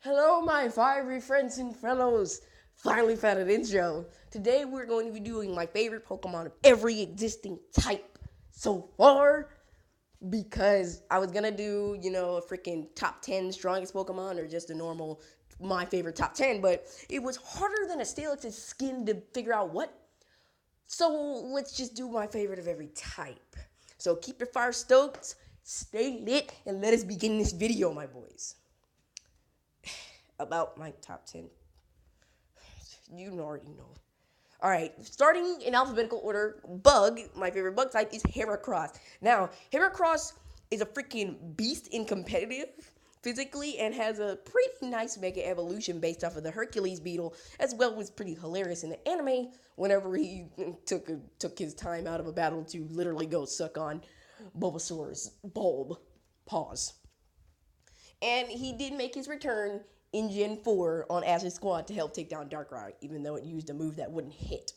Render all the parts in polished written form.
Hello, my fiery friends and fellows. Finally found an intro. Today we're going to be doing my favorite Pokemon of every existing type so far. Because I was gonna do, a freaking top 10 strongest Pokemon or just a normal my favorite top 10, but it was harder than a Steelix's skin to figure out what. So let's just do my favorite of every type. So keep your fire stoked, stay lit, and let us begin this video, my boys. About my top 10. You already know. Alright, starting in alphabetical order, Bug, my favorite bug type, is Heracross. Now, Heracross is a freaking beast in competitive physically and has a pretty nice mega evolution based off of the Hercules beetle, as well as pretty hilarious in the anime whenever he took his time out of a battle to literally go suck on Bulbasaur's bulb. Pause. And he did make his return in Gen 4 on Ash's squad to help take down Darkrai, even though it used a move that wouldn't hit.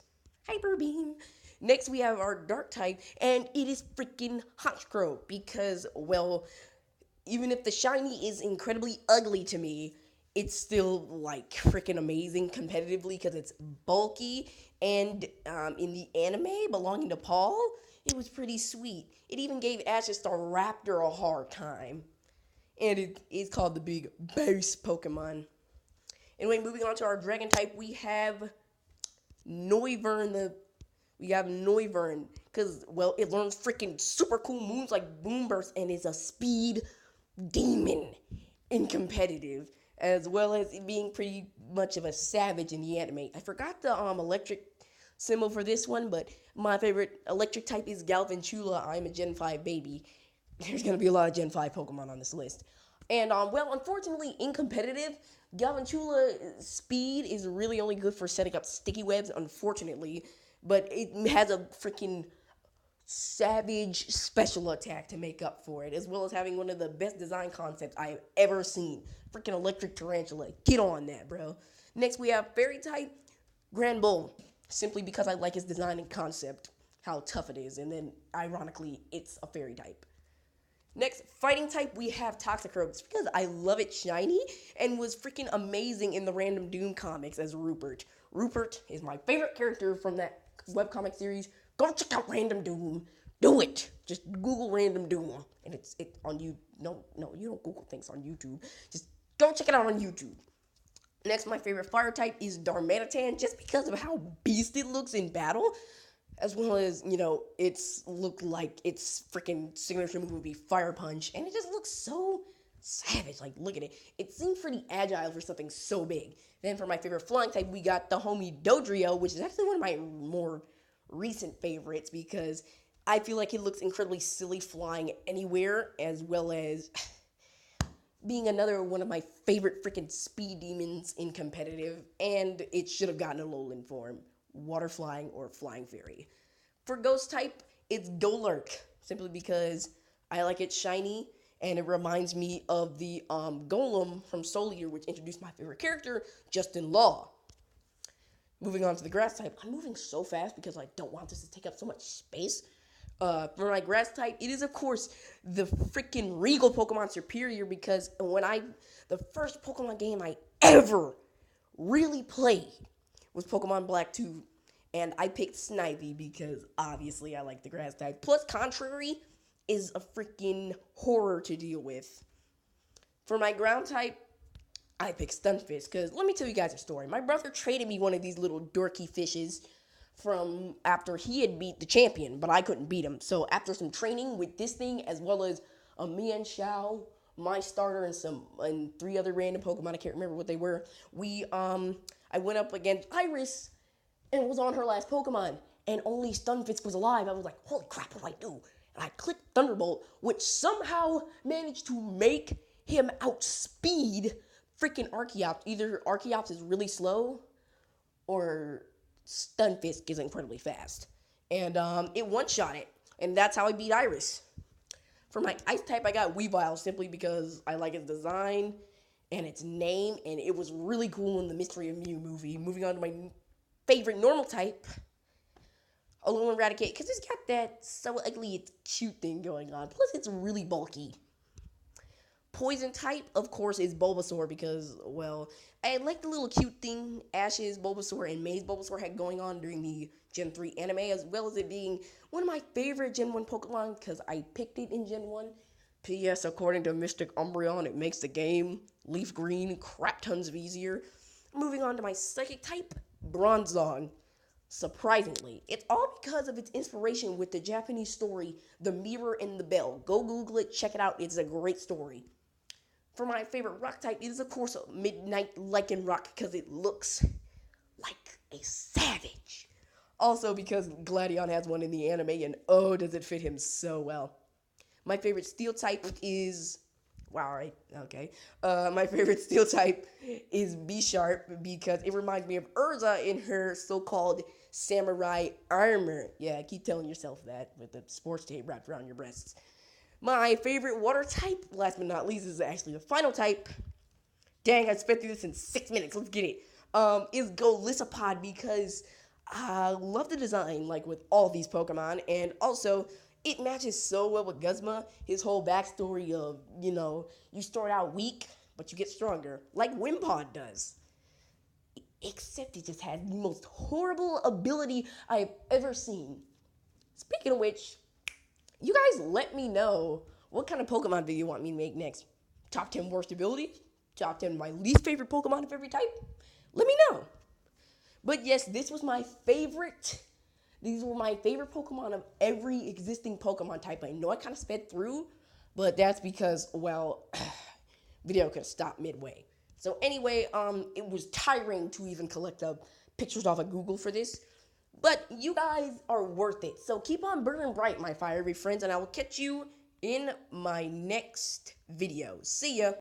Hyper Beam. Next, we have our Dark type, and it is freaking Honchkrow, because, well, even if the shiny is incredibly ugly to me, it's still, like, freaking amazing competitively, because it's bulky, and in the anime belonging to Paul, it was pretty sweet. It even gave Ash's Staraptor a hard time. And it is called the big base Pokemon. Anyway, moving on to our Dragon type, we have Noivern. Because, well, it learns freaking super cool moves like Boom Burst and is a speed demon in competitive, as well as it being pretty much of a savage in the anime. I forgot the electric symbol for this one, but my favorite electric type is Galvantula. I'm a Gen 5 baby. There's going to be a lot of Gen 5 Pokemon on this list. And, well, unfortunately, in competitive, Galvantula's speed is really only good for setting up sticky webs, unfortunately. But it has a freaking savage special attack to make up for it, as well as having one of the best design concepts I have ever seen. Freaking electric tarantula. Get on that, bro. Next, we have Fairy type Granbull, simply because I like his design and concept, how tough it is, and then, ironically, it's a fairy type. Next, fighting type, we have Toxicroak, because I love it shiny and was freaking amazing in the Random Doom comics as Rupert. Rupert is my favorite character from that webcomic series. Go check out Random Doom. Do it. Just Google Random Doom. And it's on you. No, you don't Google things on YouTube. Just go check it out on YouTube. Next, my favorite fire type is Darmanitan, just because of how beast it looks in battle. As well as, it's looked like its freaking signature move would be Fire Punch. And it just looks so savage. Like, look at it. It seems pretty agile for something so big. Then for my favorite flying type, we got the homie Dodrio, which is actually one of my more recent favorites, because I feel like it looks incredibly silly flying anywhere, as well as being another one of my favorite freaking speed demons in competitive. And it should have gotten a Alolan form. Water flying or flying fairy. For ghost type, it's Golurk, simply because I like it shiny and it reminds me of the Golem from Soul Eater, which introduced my favorite character, Justin Law. Moving on to the grass type, I'm moving so fast because I don't want this to take up so much space. For my grass type, it is of course the freaking Regal Pokemon Superior, because the first Pokemon game I ever really played was Pokemon Black 2, and I picked Snivy because obviously I like the grass type. Plus, Contrary is a freaking horror to deal with. For my ground type, I picked Stunfisk, because let me tell you guys a story. My brother traded me one of these little dorky fishes from after he had beat the champion, but I couldn't beat him. So after some training with this thing, as well as a Mian Xiao, my starter, and 3 other random Pokemon, I can't remember what they were, I went up against Iris and was on her last Pokemon, and only Stunfisk was alive. I was like, holy crap, what do I do? And I clicked Thunderbolt, which somehow managed to make him outspeed freaking Archeops. Either Archeops is really slow, or Stunfisk is incredibly fast. And it one-shot it, and that's how I beat Iris. For my ice type, I got Weavile, simply because I like its design and its name, and it was really cool in the Mystery of Mew movie. Moving on to my favorite normal type, Alolan Eradicate, because it's got that so ugly it's cute thing going on. Plus, it's really bulky. Poison type, of course, is Bulbasaur because, well, I like the little cute thing Ash's Bulbasaur and May's Bulbasaur had going on during the Gen 3 anime, as well as it being one of my favorite Gen 1 Pokemon because I picked it in Gen 1. P.S. According to Mystic Umbreon, it makes the game Leaf Green crap tons of easier. Moving on to my Psychic type, Bronzong. Surprisingly, it's all because of its inspiration with the Japanese story The Mirror and the Bell. Go Google it, check it out, it's a great story. For my favorite rock type, it is of course Midnight Lichen Rock because it looks like a savage. Also because Gladion has one in the anime and oh does it fit him so well. My favorite steel type is wow, right? Okay. My favorite steel type is B Sharp because it reminds me of Urza in her so-called samurai armor. Yeah, keep telling yourself that with the sports tape wrapped around your breasts. My favorite water type, last but not least, is actually the final type. Dang, I spent through this in 6 minutes. Let's get it. Is Golisopod because I love the design, like with all these Pokemon, and also it matches so well with Guzma. His whole backstory of, you start out weak, but you get stronger, like Wimpod does. Except it just has the most horrible ability I've ever seen. Speaking of which, you guys let me know what kind of Pokemon video you want me to make next. Top 10 worst abilities? Top 10 my least favorite Pokemon of every type? Let me know. But yes, this was my favorite. These were my favorite Pokemon of every existing Pokemon type. I know I kind of sped through, but that's because, well, video could have stopped midway. So anyway, it was tiring to even collect the pictures off of Google for this. But you guys are worth it. So keep on burning bright, my fiery friends, and I will catch you in my next video. See ya.